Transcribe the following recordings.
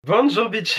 Bonjour bitches.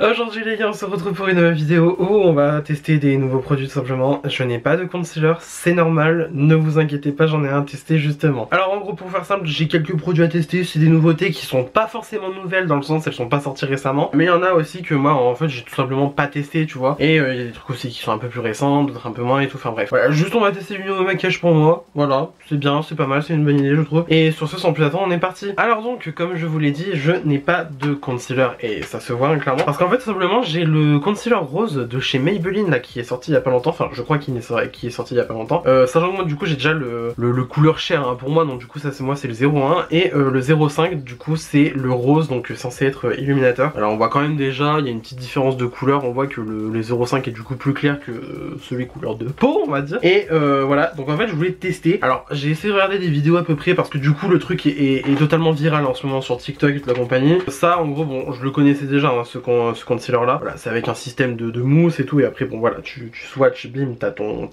Aujourd'hui les gars, on se retrouve pour une nouvelle vidéo où on va tester des nouveaux produits tout simplement. Je n'ai pas de concealer, c'est normal, ne vous inquiétez pas, j'en ai un testé justement. Alors en gros, pour faire simple, j'ai quelques produits à tester, c'est des nouveautés qui sont pas forcément nouvelles dans le sens elles sont pas sorties récemment, mais il y en a aussi que moi en fait j'ai tout simplement pas testé, tu vois. Et il y a des trucs aussi qui sont un peu plus récents, d'autres un peu moins et tout, enfin bref. Voilà, juste on va tester une vidéo de maquillage pour moi, voilà, c'est bien, c'est pas mal, c'est une bonne idée je trouve. Et sur ce, sans plus attendre, on est parti. Alors donc, comme je vous l'ai dit, je n'ai pas de concealer et ça se voit hein, clairement, parce qu'en fait tout simplement j'ai le concealer rose de chez Maybelline là qui est sorti il y a pas longtemps, enfin je crois qu'il est sorti il y a pas longtemps. Sachant que moi du coup j'ai déjà le couleur cher hein, pour moi, donc du coup ça c'est moi c'est le 01 et le 05 du coup c'est le rose, donc censé être illuminateur. Alors on voit quand même déjà il y a une petite différence de couleur, on voit que le 05 est du coup plus clair que celui couleur de peau on va dire. Et voilà, donc en fait je voulais tester. Alors j'ai essayé de regarder des vidéos à peu près parce que du coup le truc est totalement viral en ce moment sur TikTok et toute la compagnie. Ça en gros bon je le connaissais déjà hein, ce concealer là. Voilà, c'est avec un système de mousse et tout, et après bon voilà tu swatches, bim, t'as ton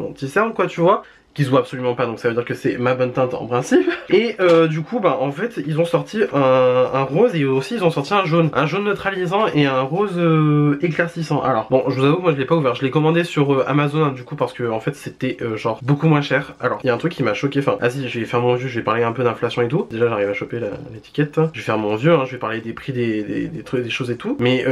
anti-cerne quoi tu vois, qui se voit absolument pas, donc ça veut dire que c'est ma bonne teinte en principe. Et du coup bah en fait ils ont sorti un rose et aussi ils ont sorti un jaune neutralisant et un rose éclaircissant. Alors bon je vous avoue moi je l'ai pas ouvert, je l'ai commandé sur Amazon hein, du coup parce que en fait c'était genre beaucoup moins cher. Alors il y a un truc qui m'a choqué, enfin ah si je vais faire mon vieux, je vais parler un peu d'inflation et tout, déjà j'arrive à choper l'étiquette, je vais faire mon vieux hein, je vais parler des prix des trucs, des choses et tout, mais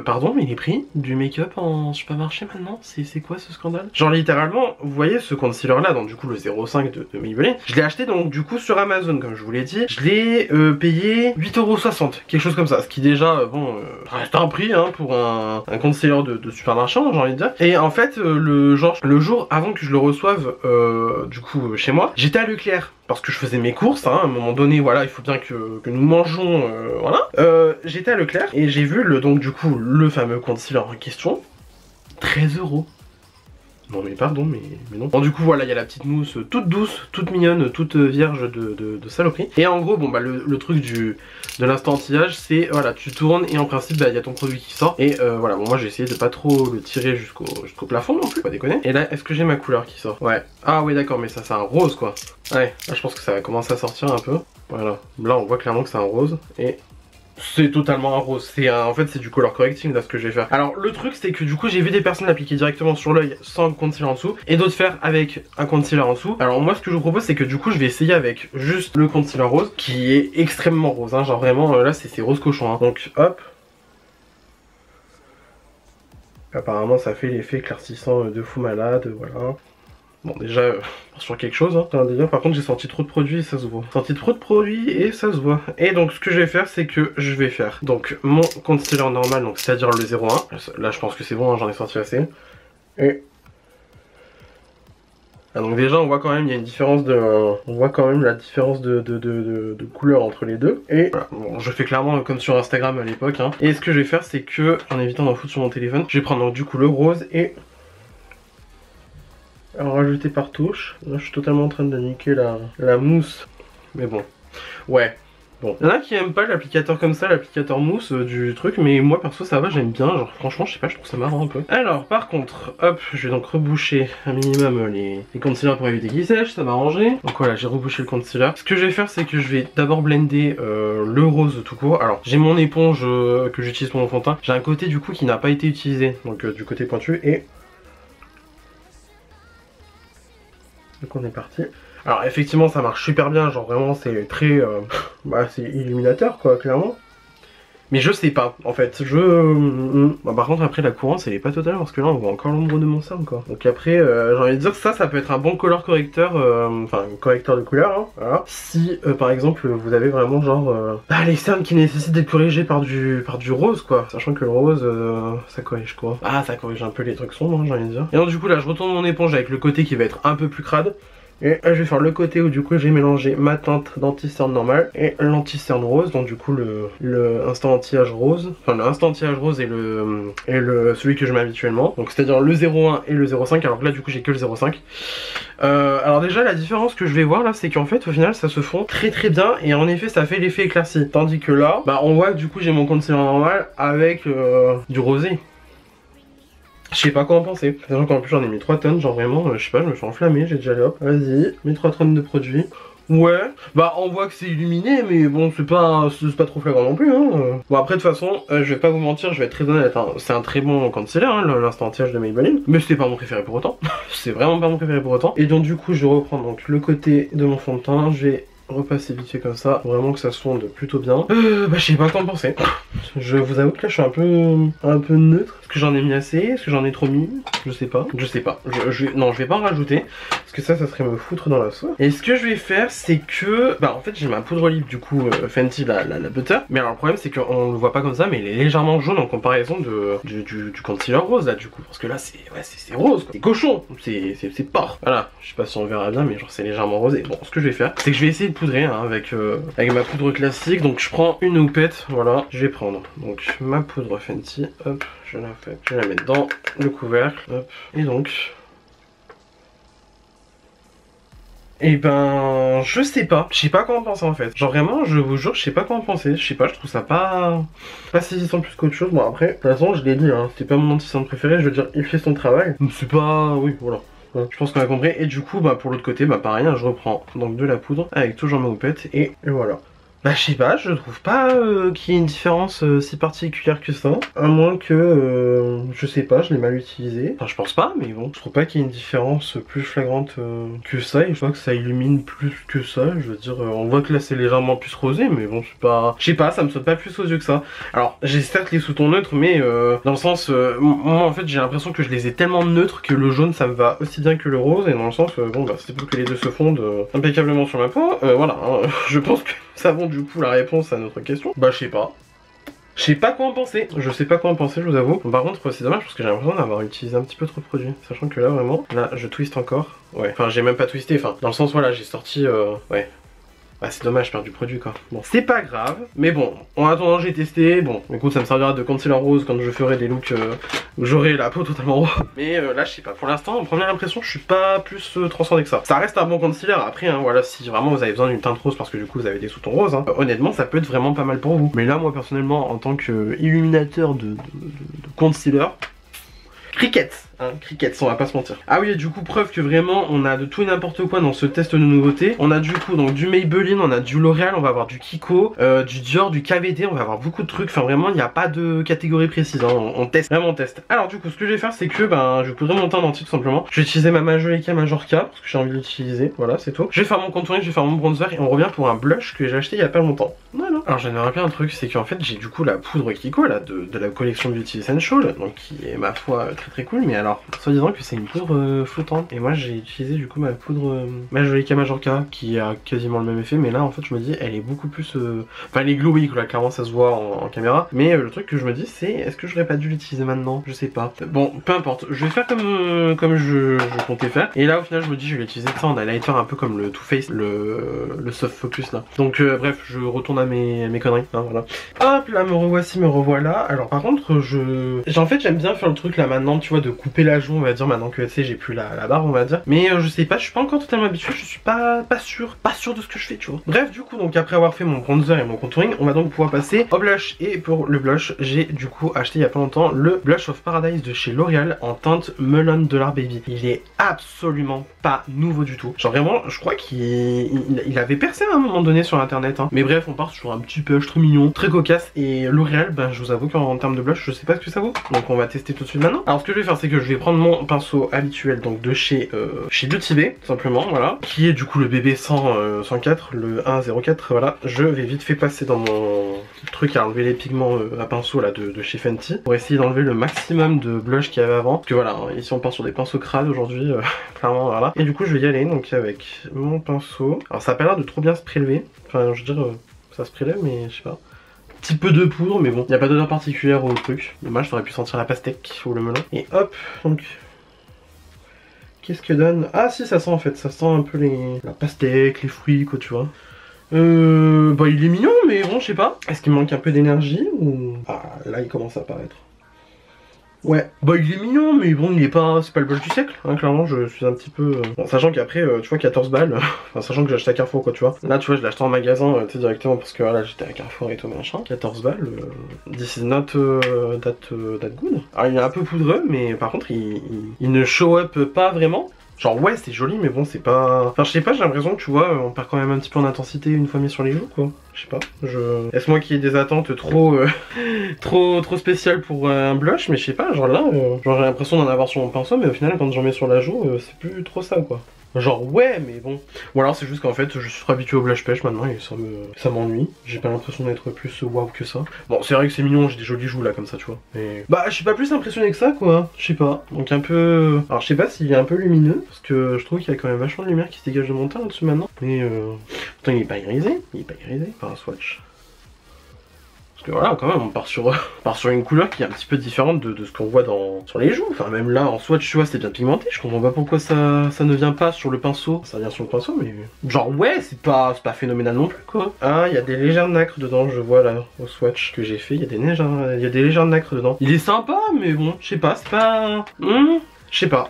pardon mais les prix du make-up en supermarché maintenant c'est quoi ce scandale? Genre littéralement vous voyez ce concealer là, donc du coup le 05 de Maybelline, je l'ai acheté donc du coup sur Amazon comme je vous l'ai dit, je l'ai payé 8,60€, quelque chose comme ça, ce qui déjà bon reste un prix hein, pour un concealer de supermarché j'ai envie de dire. Et en fait le jour avant que je le reçoive du coup chez moi, j'étais à Leclerc parce que je faisais mes courses hein, à un moment donné, voilà, il faut bien que nous mangeons, voilà. J'étais à Leclerc et j'ai vu donc du coup le fameux concealer en question, 13€. Non mais pardon, mais non. Bon du coup voilà, il y a la petite mousse toute douce, toute mignonne, toute vierge de saloperie. Et en gros, bon bah le truc de l'instant anti-âge, c'est voilà, tu tournes et en principe bah il y a ton produit qui sort. Et voilà, bon moi j'ai essayé de pas trop le tirer jusqu'au plafond non plus, pas déconner. Et là, est-ce que j'ai ma couleur qui sort? Ouais. Ah oui d'accord, mais ça c'est un rose quoi. Ouais, là je pense que ça va commencer à sortir un peu. Voilà, là on voit clairement que c'est un rose et... c'est totalement un rose, en fait c'est du color correcting là ce que je vais faire. Alors le truc c'est que du coup j'ai vu des personnes l'appliquer directement sur l'œil sans concealer en dessous et d'autres faire avec un concealer en dessous. Alors moi ce que je vous propose c'est que du coup je vais essayer avec juste le concealer rose qui est extrêmement rose hein, genre vraiment là c'est rose cochon hein. Donc hop. Apparemment ça fait l'effet éclaircissant de fou malade, voilà. Bon déjà sur quelque chose hein. Déjà, par contre j'ai sorti trop de produits et ça se voit. Sorti trop de produits et ça se voit. Et donc ce que je vais faire c'est que je vais faire donc mon concealer normal, donc c'est à dire le 01. Là je pense que c'est bon hein, j'en ai sorti assez. Et ah, donc déjà on voit quand même il y a une différence de... on voit quand même la différence de couleur entre les deux. Et voilà, bon, je fais clairement comme sur Instagram à l'époque hein. Et ce que je vais faire c'est que, en évitant d'en foutre sur mon téléphone, je vais prendre donc du coup le rose et en rajouter par touche. Là je suis totalement en train de niquer la mousse. Mais bon. Ouais. Bon. Il y en a qui aiment pas l'applicateur comme ça, l'applicateur mousse du truc. Mais moi perso ça va, j'aime bien. Genre franchement je sais pas, je trouve ça marrant un peu. Alors par contre, hop, je vais donc reboucher un minimum les concealers pour éviter qu'ils sèchent, ça va arranger. Donc voilà, j'ai rebouché le concealer. Ce que je vais faire c'est que je vais d'abord blender le rose tout court. Alors j'ai mon éponge que j'utilise pour mon fond de teint. J'ai un côté du coup qui n'a pas été utilisé. Donc du côté pointu et... donc on est parti. Alors effectivement ça marche super bien, genre vraiment c'est très... bah c'est illuminateur quoi clairement. Mais je sais pas en fait, bah, par contre après la courance elle est pas totale parce que là on voit encore l'ombre de mon cerne quoi. Donc après j'ai envie de dire que ça peut être un bon color correcteur, enfin correcteur de couleur hein, voilà. Si par exemple vous avez vraiment genre les cernes qui nécessitent d'être corrigées par du rose quoi. Sachant que le rose ça corrige quoi. Ah ça corrige un peu les trucs sombres hein, j'ai envie de dire. Et donc du coup là je retourne mon éponge avec le côté qui va être un peu plus crade. Et là, je vais faire le côté où du coup j'ai mélangé ma teinte d'anti-cerne normale et l'anti-cerne rose, donc du coup le instant anti-âge rose, enfin le instant anti-âge rose et celui que je mets habituellement, donc c'est à dire le 01 et le 05, alors que là du coup j'ai que le 05. Alors déjà la différence que je vais voir là c'est qu'en fait au final ça se fond très très bien et en effet ça fait l'effet éclairci, tandis que là bah on voit que du coup j'ai mon concealer normal avec du rosé. Je sais pas quoi en penser. Sachant qu'en plus j'en ai mis 3 tonnes, genre vraiment, je sais pas, je me suis enflammé, j'ai déjà allé hop, vas-y, mes 3 tonnes de produits. Ouais, bah on voit que c'est illuminé, mais bon, c'est pas trop flagrant non plus, hein. Bon, après, de toute façon, je vais pas vous mentir, je vais être très honnête, hein. C'est un très bon concealer, hein, l'instant anti-âge de Maybelline, mais c'est pas mon préféré pour autant. C'est vraiment pas mon préféré pour autant. Et donc, du coup, je reprends donc le côté de mon fond de teint, je vais repasser vite fait comme ça, vraiment que ça se fonde plutôt bien. Bah je sais pas quoi en penser. Je vous avoue que là je suis un peu neutre. Est-ce que j'en ai mis assez? Est-ce que j'en ai trop mis? Je sais pas. Non, je vais pas en rajouter. Parce que ça serait me foutre dans la sauce. Et ce que je vais faire, c'est que... Bah en fait j'ai ma poudre lip du coup, Fenty, la butter. Mais alors le problème c'est qu'on le voit pas comme ça, mais il est légèrement jaune en comparaison du concealer rose là du coup. Parce que là c'est rose, c'est cochon, c'est porc. Voilà, je sais pas si on verra bien, mais genre c'est légèrement rosé. Bon, ce que je vais faire, c'est que je vais essayer de poudrer hein, avec ma poudre classique. Donc je prends une houppette, voilà, je vais prendre donc ma poudre Fenty, hop, je la mets dans le couvercle, hop, et donc... Et ben, je sais pas quoi en penser en fait. Genre vraiment, je vous jure, je sais pas quoi en penser. Je sais pas, je trouve ça pas saisissant plus qu'autre chose. Bon après, de toute façon, je l'ai dit, hein, c'était pas mon anti-cerne préféré. Je veux dire, il fait son travail. C'est pas, oui, voilà. Bon, je pense qu'on a compris. Et du coup, bah pour l'autre côté, bah pareil, hein, je reprends donc de la poudre avec toujours ma houppette et voilà. Bah je sais pas, je trouve pas qu'il y ait une différence si particulière que ça. À moins que, je sais pas, je l'ai mal utilisé. Enfin je pense pas, mais bon. Je trouve pas qu'il y ait une différence plus flagrante que ça. Et je vois que ça illumine plus que ça. Je veux dire, on voit que là c'est légèrement plus rosé, mais bon c'est pas... Je sais pas, ça me saute pas plus aux yeux que ça. Alors j'ai certes les sous-tons neutres, mais dans le sens... moi en fait j'ai l'impression que je les ai tellement neutres que le jaune ça me va aussi bien que le rose. Et dans le sens, bon bah c'est pour que les deux se fondent impeccablement sur ma peau. Voilà, hein, je pense que ça vaut du coup la réponse à notre question. Bah je sais pas. Je sais pas quoi en penser. Je sais pas quoi en penser, je vous avoue. Par contre c'est dommage parce que j'ai l'impression d'avoir utilisé un petit peu trop de produits. Sachant que là vraiment, là je twiste encore. Ouais, enfin j'ai même pas twisté, enfin dans le sens voilà j'ai sorti ouais. Bah c'est dommage, je perds du produit quoi. Bon, c'est pas grave, mais bon, en attendant j'ai testé, bon, écoute ça me servira de concealer rose quand je ferai des looks où j'aurai la peau totalement rose. Mais là je sais pas, pour l'instant, en première impression, je suis pas plus transcendé que ça. Ça reste un bon concealer, après hein, voilà, si vraiment vous avez besoin d'une teinte rose parce que du coup vous avez des sous-tons roses, hein, honnêtement ça peut être vraiment pas mal pour vous. Mais là moi personnellement, en tant que illuminateur de concealer, cricket, hein, cricket, on va pas se mentir. Ah oui, et du coup, preuve que vraiment on a de tout et n'importe quoi dans ce test de nouveautés. On a du coup donc du Maybelline, on a du L'Oréal, on va avoir du Kiko, du Dior, du KVD, on va avoir beaucoup de trucs. Enfin vraiment, il n'y a pas de catégorie précise, hein. On teste, vraiment on teste. Alors du coup, ce que je vais faire, c'est que ben, je vais poudrer mon teint entier tout simplement. Je vais utiliser ma Majolica Majorca parce que j'ai envie d'utiliser. Voilà, c'est tout. Je vais faire mon contouring, je vais faire mon bronzer et on revient pour un blush que j'ai acheté il y a pas longtemps. Voilà. Alors je viens de me rappeler un truc, c'est qu'en fait j'ai du coup la poudre Kiko là de la collection Beauty Essential, donc qui est ma foi très cool. Mais alors, soit disant que c'est une poudre flottante. Et moi j'ai utilisé du coup ma poudre Majolica Majorca qui a quasiment le même effet. Mais là en fait je me dis elle est beaucoup plus... Enfin elle est glowy quoi, clairement ça se voit en caméra. Mais le truc que je me dis c'est est-ce que j'aurais pas dû l'utiliser maintenant? Je sais pas. Bon peu importe, je vais faire comme je comptais faire. Et là au final je me dis je vais l'utiliser ça en highlighter un peu comme le Too Faced, le soft focus là. Donc bref je retourne à mes conneries, hein, voilà. Hop là me revoici, me revoilà. Alors par contre en fait j'aime bien faire le truc là maintenant tu vois de couper la joue on va dire maintenant que tu sais j'ai plus la barre on va dire. Mais je sais pas, je suis pas encore totalement habitué, je suis pas sûr de ce que je fais tu vois. Bref du coup donc après avoir fait mon bronzer et mon contouring on va donc pouvoir passer au blush. Et pour le blush j'ai du coup acheté il y a pas longtemps le Blush of Paradise de chez L'Oréal en teinte Melon Dollar Baby. Il est absolument pas nouveau du tout. Genre vraiment je crois qu'il avait percé à un moment donné sur internet hein. Mais bref on part sur un petit blush très mignon, très cocasse. Et L'Oréal ben je vous avoue qu'en termes de blush je sais pas ce que ça vaut. Donc on va tester tout de suite maintenant. Alors ce que je vais faire c'est que je vais prendre mon pinceau habituel donc de chez Beauty Bay tout simplement voilà. Qui est du coup le BB 104, le 104 voilà. Je vais vite fait passer dans mon truc à enlever les pigments à pinceau là de chez Fenty. Pour essayer d'enlever le maximum de blush qu'il y avait avant. Parce que voilà, hein, ici on part sur des pinceaux crades aujourd'hui, clairement voilà. Et du coup je vais y aller donc avec mon pinceau. Alors ça a pas l'air de trop bien se prélever. Enfin je veux dire ça se prélève mais je sais pas. Petit peu de poudre mais bon, il n'y a pas d'odeur particulière au truc. Dommage, j'aurais pu sentir la pastèque ou le melon. Et hop, donc qu'est-ce que donne? Ah si ça sent en fait, ça sent un peu la pastèque, les fruits quoi tu vois. Bah il est mignon mais bon je sais pas. Est-ce qu'il me manque un peu d'énergie ou... Ah là il commence à apparaître. Ouais, bah il est mignon, mais bon, il est pas, c'est pas le blush du siècle, hein, clairement, je suis un petit peu... Bon, sachant qu'après, tu vois, 14 balles, enfin, sachant que j'ai acheté à Carrefour, quoi, tu vois. Là, tu vois, je l'ai acheté en magasin, tu sais, directement, parce que voilà, j'étais à Carrefour et tout, machin. 14 balles, this is not that good. Alors, il est un peu poudreux, mais par contre, il ne show up pas vraiment. Genre ouais c'est joli mais bon c'est pas... Enfin je sais pas, j'ai l'impression que tu vois on perd quand même un petit peu en intensité une fois mis sur les joues quoi. Je sais pas, Est-ce moi qui ai des attentes trop trop spéciales pour un blush, mais je sais pas, genre là genre j'ai l'impression d'en avoir sur mon pinceau mais au final quand j'en mets sur la joue c'est plus trop ça quoi. Genre ouais mais bon. Ou alors c'est juste qu'en fait je suis trop habitué au blush pêche maintenant et ça m'ennuie. J'ai pas l'impression d'être plus waouh que ça. Bon c'est vrai que c'est mignon, j'ai des jolies joues là comme ça tu vois. Mais bah je suis pas plus impressionné que ça quoi. Je sais pas. Donc un peu... Alors je sais pas s'il est un peu lumineux. Parce que je trouve qu'il y a quand même vachement de lumière qui se dégage de mon teint là-dessus maintenant. Mais pourtant il est pas irisé. Il est pas irisé par un swatch. Parce que voilà, quand même, on part sur une couleur qui est un petit peu différente de ce qu'on voit sur les joues. Enfin, même là, en swatch, tu vois, c'est bien pigmenté. Je comprends pas pourquoi ça ne vient pas sur le pinceau. Ça vient sur le pinceau, mais... Genre, ouais, c'est pas phénoménal non plus, quoi. Ah, il y a des légères nacres dedans, je vois, là, au swatch que j'ai fait. Il y a des légères nacres dedans. Il est sympa, mais bon, je sais pas, c'est pas... Je sais pas.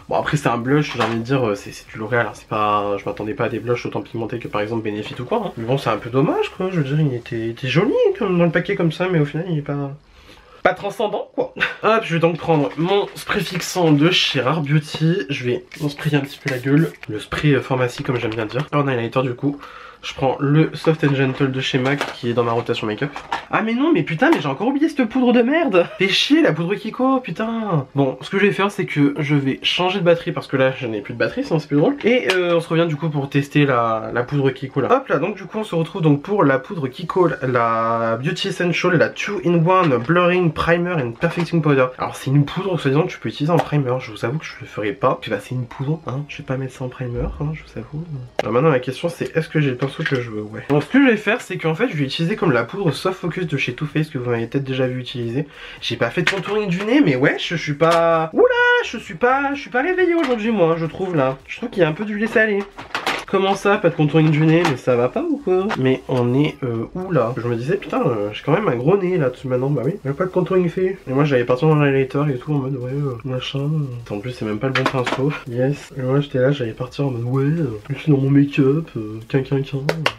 Bon après c'est un blush, j'ai envie de dire, c'est du L'Oréal, hein. C'est pas... Je m'attendais pas à des blushs autant pigmentés que par exemple Benefit ou quoi. Hein. Mais bon c'est un peu dommage quoi, je veux dire il était joli comme dans le paquet comme ça, mais au final il est pas transcendant quoi. Hop, je vais donc prendre mon spray fixant de chez Rare Beauty. Je vais m'en sprayer un petit peu la gueule. Le spray pharmacie comme j'aime bien dire. En highlighter du coup. Je prends le Soft and Gentle de chez MAC qui est dans ma rotation make-up. Ah mais non, mais putain, mais j'ai encore oublié cette poudre de merde. Fais chier la poudre Kiko, putain. Bon, ce que je vais faire, c'est que je vais changer de batterie parce que là, je n'ai plus de batterie, sinon c'est plus drôle. Et on se revient du coup pour tester la poudre Kiko là. Hop là, donc du coup, on se retrouve donc pour la poudre Kiko, la Beauty Essential, la 2-in-1 Blurring Primer and Perfecting Powder. Alors c'est une poudre, soi-disant, que tu peux utiliser en primer. Je vous avoue que je le ferai pas. Puis bah c'est une poudre, hein. Je vais pas mettre ça en primer, hein, je vous avoue. Alors maintenant la question c'est est-ce que j'ai le pinceau que je veux, ouais. Donc ce que je vais faire c'est qu'en fait je vais utiliser comme la poudre Soft Focus de chez Too Faced que vous m'avez peut-être déjà vu utiliser. J'ai pas fait de contouring du nez mais ouais je suis pas... Oula, je suis pas réveillé aujourd'hui moi je trouve là. Je trouve qu'il y a un peu du laisser aller. Comment ça, pas de contouring du nez, mais ça va pas ou quoi? Mais on est où là? Je me disais putain, j'ai quand même un gros nez là dessus maintenant, bah oui, il n'y a pas de contouring fait. Et moi j'allais partir dans l'highlighter et tout en mode ouais, machin. En plus c'est même pas le bon pinceau. Yes. Et moi j'étais là, j'allais partir en mode ouais, je suis dans mon make-up, quin.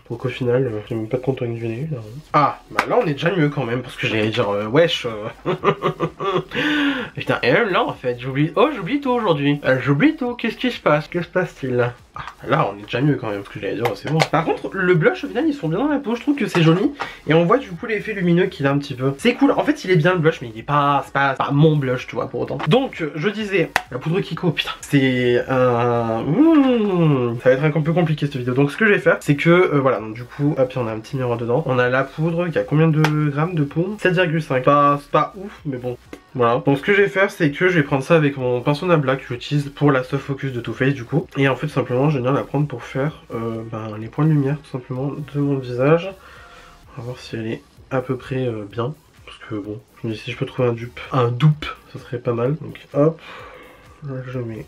Donc au final, j'ai même pas de contouring du nez là. Ah, bah là on est déjà mieux quand même, parce que j'allais dire wesh. Putain, et là en fait, j'oublie tout aujourd'hui. J'oublie tout, qu'est-ce qui se passe? Que se passe-t-il là? Ah, là on est déjà mieux quand même, parce que j'allais dire c'est bon. Par contre le blush au final ils sont bien dans la peau, je trouve que c'est joli. Et on voit du coup l'effet lumineux qu'il a un petit peu. C'est cool, en fait il est bien le blush mais il est pas... c'est pas mon blush tu vois pour autant. Donc je disais, la poudre Kiko, putain c'est un... ça va être un peu compliqué cette vidéo. Donc ce que je vais faire c'est que voilà, donc du coup hop on a un petit miroir dedans. On a la poudre qui a combien de grammes de peau? 7,5. C'est pas ouf mais bon. Voilà, donc ce que je vais faire c'est que je vais prendre ça avec mon pinceau Nabla que j'utilise pour la Soft Focus de Too Faced du coup. Et en fait simplement je viens la prendre pour faire les points de lumière tout simplement de mon visage. On va voir si elle est à peu près bien. Parce que bon, je me dis si je peux trouver un dupe, ça serait pas mal. Donc hop, là je mets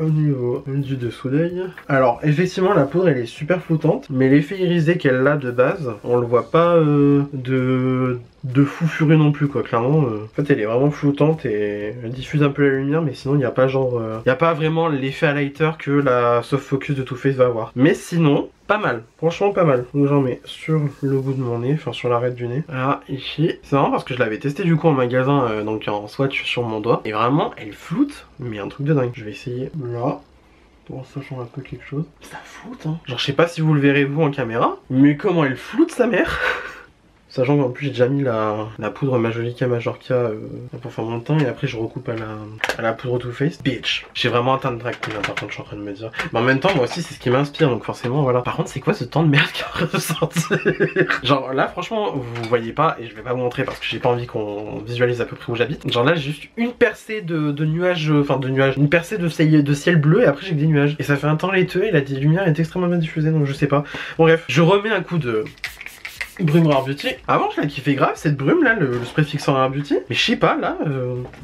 au niveau du dessous d'œil. Alors effectivement la poudre elle est super flottante, mais l'effet irisé qu'elle a de base, on le voit pas de fou furieux non plus quoi, clairement. En fait elle est vraiment flottante et elle diffuse un peu la lumière, mais sinon il n'y a pas genre... il n'y a pas vraiment l'effet highlighter que la Soft Focus de Too Faced va avoir. Mais sinon, pas mal, franchement pas mal. Donc j'en mets sur le bout de mon nez, enfin sur l'arête du nez. Ah, ici. C'est marrant parce que je l'avais testé du coup en magasin, donc en swatch sur mon doigt. Et vraiment elle floute, mais un truc de dingue. Je vais essayer là. Pour ça change un peu quelque chose. Ça floute hein. Genre je sais pas si vous le verrez vous en caméra, mais comment elle floute sa mère. Sachant qu'en plus j'ai déjà mis la poudre Majolica Majorca pour faire mon teint et après je recoupe à la poudre Too Faced. Bitch, j'ai vraiment un teint de drag queen hein, par contre je suis en train de me dire. Mais en même temps moi aussi c'est ce qui m'inspire donc forcément voilà. Par contre c'est quoi ce temps de merde qui est en train de sortir? Genre là franchement vous voyez pas et je vais pas vous montrer parce que j'ai pas envie qu'on visualise à peu près où j'habite. Genre là j'ai juste une percée de nuages, une percée de ciel bleu et après j'ai que des nuages. Et ça fait un temps laiteux et la lumière est extrêmement bien diffusée donc je sais pas. Bon bref, je remets un coup de... Brume Rare Beauty. Avant je la kiffais grave cette brume là, le spray fixant Rare Beauty. Mais je sais pas là,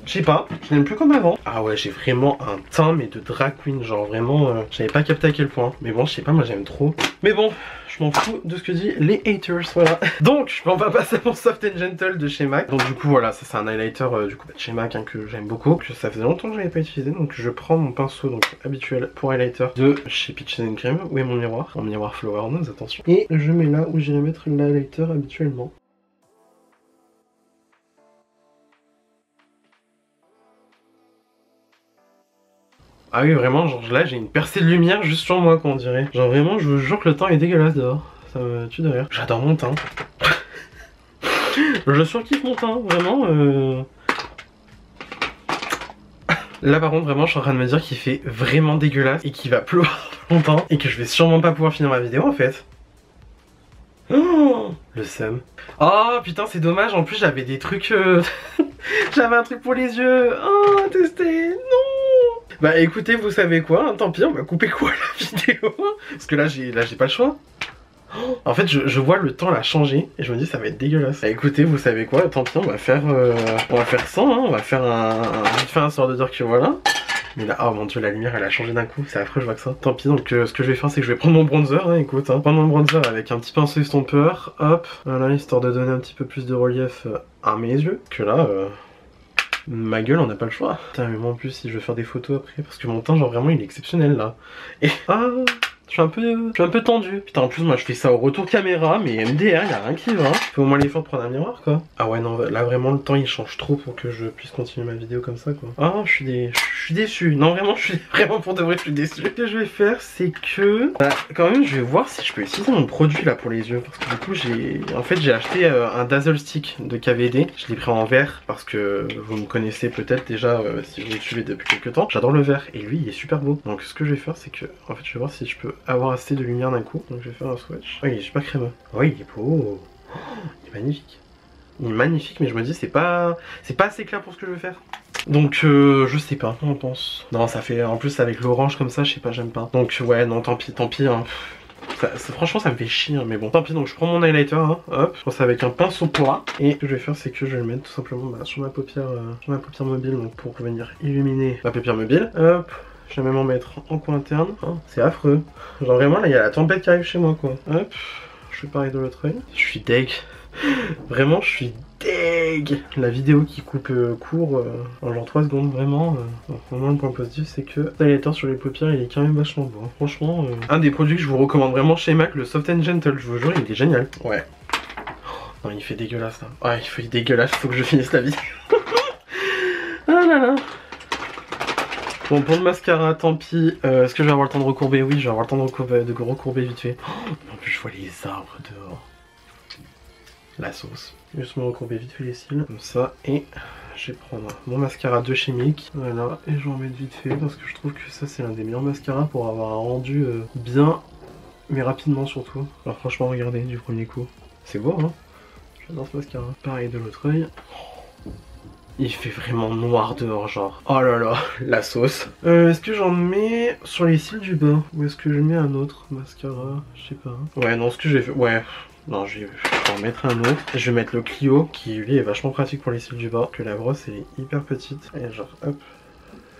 je sais pas, je l'aime plus comme avant. Ah ouais, j'ai vraiment un teint mais de drag queen, genre vraiment, j'avais pas capté à quel point. Mais bon, je sais pas, moi j'aime trop. Mais bon, je m'en fous de ce que disent les haters, voilà. Donc, on va passer à mon Soft and Gentle de chez MAC. Donc du coup voilà, ça c'est un highlighter du coup de chez MAC hein, que j'aime beaucoup. Que ça faisait longtemps que je l'avais pas utilisé, donc je prends mon pinceau donc habituel pour highlighter de chez Peaches and Cream. Où est mon miroir? Mon miroir Flower Nose, attention. Et je mets là où j'irai mettre l'highlighter habituellement. Ah oui vraiment, genre là j'ai une percée de lumière juste sur moi quoi on dirait. Genre vraiment je vous jure que le temps est dégueulasse dehors. Ça me tue de rire. J'adore mon teint. Je surkiffe mon teint, vraiment. Là par contre vraiment je suis en train de me dire qu'il fait vraiment dégueulasse et qu'il va pleuvoir longtemps et que je vais sûrement pas pouvoir finir ma vidéo en fait. Oh, le seum. Oh putain c'est dommage, en plus j'avais des trucs... j'avais un truc pour les yeux. Oh à tester, non. Bah écoutez vous savez quoi, hein, tant pis on va couper quoi la vidéo. Parce que là j'ai pas le choix. En fait je vois le temps là changer et je me dis ça va être dégueulasse. Bah, écoutez vous savez quoi, tant pis on va faire ça hein, on va faire un sort de dire que voilà. Mais là, oh mon dieu, la lumière elle a changé d'un coup, c'est affreux, je vois que ça. Tant pis, donc ce que je vais faire, c'est que je vais prendre mon bronzer, hein, écoute, hein. Prendre mon bronzer avec un petit pinceau estompeur, hop, voilà, histoire de donner un petit peu plus de relief à mes yeux. Que là, ma gueule, on n'a pas le choix. Putain, mais moi en plus, si je veux faire des photos après, parce que mon teint, genre vraiment, il est exceptionnel là. Et ah, je suis un peu tendu. Putain, en plus, moi je fais ça au retour caméra, mais MDR, y a rien qui va. Je fais au moins l'effort de prendre un miroir quoi. Ah ouais, non, là vraiment, le temps il change trop pour que je puisse continuer ma vidéo comme ça quoi. Ah, je suis déçu. Non, vraiment, je suis vraiment pour de vrai, je suis déçu. Ce que je vais faire, c'est que. Bah, quand même, je vais voir si je peux utiliser mon produit là pour les yeux. Parce que du coup, j'ai acheté un Dazzle Stick de KVD. Je l'ai pris en vert parce que vous me connaissez peut-être déjà si vous me suivez depuis quelques temps. J'adore le vert et lui, il est super beau. Donc, ce que je vais faire, c'est que. En fait, je vais voir si je peux avoir assez de lumière d'un coup. Donc, je vais faire un swatch. Oh, il est super crémeux. Oh, il est beau. Oh, il est magnifique. Il est magnifique, mais je me dis, c'est pas assez clair pour ce que je veux faire. Donc je sais pas, on pense. Non ça fait, en plus avec l'orange comme ça, je sais pas, j'aime pas. Donc ouais non tant pis hein. Franchement ça me fait chier hein, mais bon. Tant pis, donc je prends mon highlighter, hein, hop, je pense avec un pinceau plat. Et ce que je vais faire c'est que je vais le mettre tout simplement sur ma paupière mobile, donc pour venir illuminer ma paupière mobile. Hop, je vais même en mettre en coin interne, hein. C'est affreux. Genre vraiment là il y a la tempête qui arrive chez moi quoi. Hop, je fais pareil de l'autre oeil. Je suis deg. Vraiment je suis deg. La vidéo qui coupe court en genre 3 secondes vraiment. Au moins le point positif c'est que l'highlighter sur les paupières il est quand même vachement beau hein. Franchement un des produits que je vous recommande vraiment chez MAC, le Soft and Gentle, je vous jure il est génial. Ouais. Non il fait dégueulasse là. Ah il fait dégueulasse, faut que je finisse la vidéo. Ah là là. Bon pour le mascara tant pis. Est-ce que je vais avoir le temps de recourber? Oui je vais avoir le temps de recourber vite fait. En plus je vois les arbres dehors. La sauce. Juste me recourber vite fait les cils, comme ça, et je vais prendre mon mascara de chez MIC, voilà, et je vais en mettre vite fait, parce que je trouve que ça c'est l'un des meilleurs mascaras pour avoir un rendu bien, mais rapidement surtout. Alors franchement regardez, du premier coup, c'est beau hein, j'adore ce mascara. Pareil de l'autre œil. Il fait vraiment noir dehors genre. Oh là là, la sauce. Est-ce que j'en mets sur les cils du bas, ou est-ce que je mets un autre mascara? Je sais pas. Ouais non, ce que j'ai fait, ouais. Non, je vais en mettre un autre. Je vais mettre le Clio qui lui est vachement pratique pour les cils du bas. Que la brosse elle est hyper petite. Et genre hop,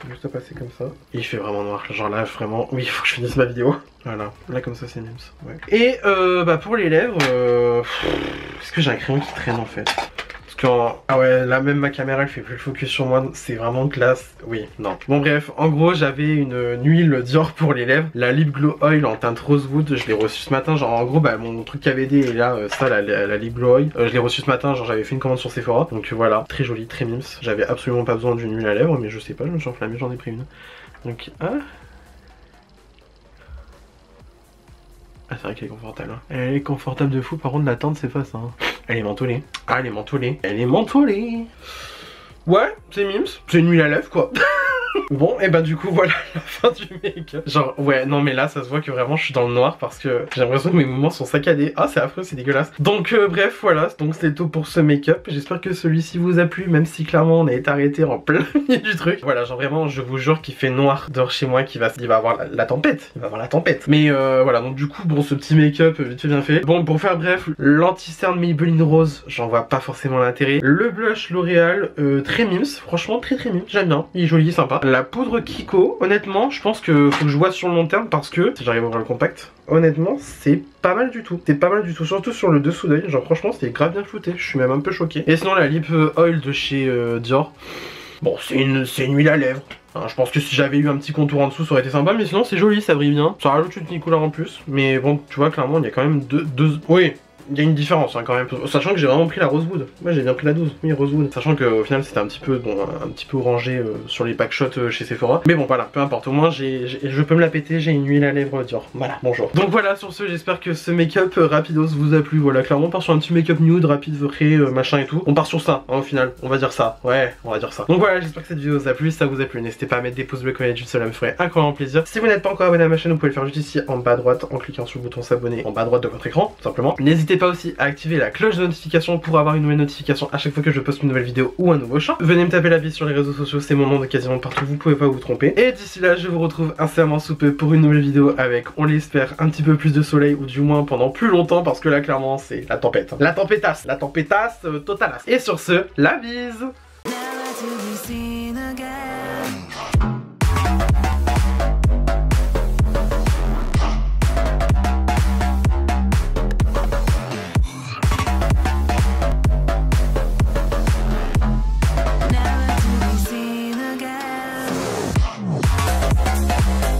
juste à passer comme ça. Et il fait vraiment noir. Genre là vraiment, oui il faut que je finisse ma vidéo. Voilà, là comme ça c'est mimes. Ouais. Et bah pour les lèvres, est-ce que j'ai un crayon qui traîne en fait? Ah ouais, là même ma caméra elle fait plus le focus sur moi, c'est vraiment classe. Oui, non. Bon bref, en gros j'avais une huile Dior pour les lèvres, la Lip Glow Oil en teinte Rosewood, je l'ai reçu ce matin, genre en gros bah mon truc KVD et là ça la Lip Glow Oil, je l'ai reçu ce matin, genre j'avais fait une commande sur Sephora, donc voilà, très joli, très mimes. J'avais absolument pas besoin d'une huile à lèvres, mais je sais pas, je me suis enflammé, j'en ai pris une. Donc ah c'est vrai qu'elle est confortable hein. Elle est confortable de fou, par contre la teinte c'est pas ça hein. Elle est mentholée. Ah elle est mentholée. Elle est mentholée. Ouais c'est mimes, c'est une huile à lèvres quoi. Bon, et bah du coup voilà la fin du make-up. Genre ouais, non mais là ça se voit que vraiment je suis dans le noir parce que j'ai l'impression que mes mouvements sont saccadés. Ah c'est affreux, c'est dégueulasse. Donc bref voilà, donc c'est tout pour ce make-up. J'espère que celui-ci vous a plu, même si clairement on a été arrêté en plein milieu du truc. Voilà, genre vraiment je vous jure qu'il fait noir dehors chez moi, qu'il va avoir la tempête. Il va avoir la tempête. Mais voilà, donc du coup bon, ce petit make-up vite fait bien fait. Bon, pour faire bref, l'anti-cerne Maybelline Rose, j'en vois pas forcément l'intérêt. Le blush L'Oréal, très mimes, franchement très mimes, j'aime bien, il est joli, sympa. La poudre Kiko, honnêtement je pense que faut que je vois sur le long terme parce que si j'arrive à ouvrir le compact, honnêtement c'est pas mal du tout. C'est pas mal du tout, surtout sur le dessous d'œil, genre franchement c'était grave bien flouté, je suis même un peu choqué. Et sinon la lip oil de chez Dior, bon c'est une huile à lèvres. Je pense que si j'avais eu un petit contour en dessous ça aurait été sympa, mais sinon c'est joli, ça brille bien. Ça rajoute une couleur en plus, mais bon tu vois clairement il y a quand même deux... Oui, il y a une différence hein, quand même, sachant que j'ai vraiment pris la Rosewood. Moi j'ai bien pris la 12, oui Rosewood. Sachant qu'au final c'était un petit peu bon, un petit peu orangé sur les packshots chez Sephora. Mais bon voilà, peu importe, au moins je peux me la péter, j'ai une huile à lèvres Dior. Voilà, bonjour. Donc voilà, sur ce j'espère que ce make-up rapidos vous a plu. Voilà, clairement on part sur un petit make-up nude, rapide, frais, machin et tout. On part sur ça hein, au final, on va dire ça. Ouais, on va dire ça. Donc voilà, j'espère que cette vidéo vous a plu, si ça vous a plu, n'hésitez pas à mettre des pouces bleus comme d'habitude, cela me ferait incroyablement plaisir. Si vous n'êtes pas encore abonné à ma chaîne, vous pouvez le faire juste ici en bas à droite en cliquant sur le bouton s'abonner en bas à droite de votre écran, tout simplement. N'hésitez pas aussi à activer la cloche de notification pour avoir une nouvelle notification à chaque fois que je poste une nouvelle vidéo ou un nouveau chant. Venez me taper la vie sur les réseaux sociaux, c'est mon nom de quasiment partout, vous pouvez pas vous tromper. Et d'ici là, je vous retrouve incessamment sous peu pour une nouvelle vidéo avec, on l'espère, un petit peu plus de soleil ou du moins pendant plus longtemps parce que là clairement c'est la tempête. La tempétasse totalasse. Et sur ce, la bise.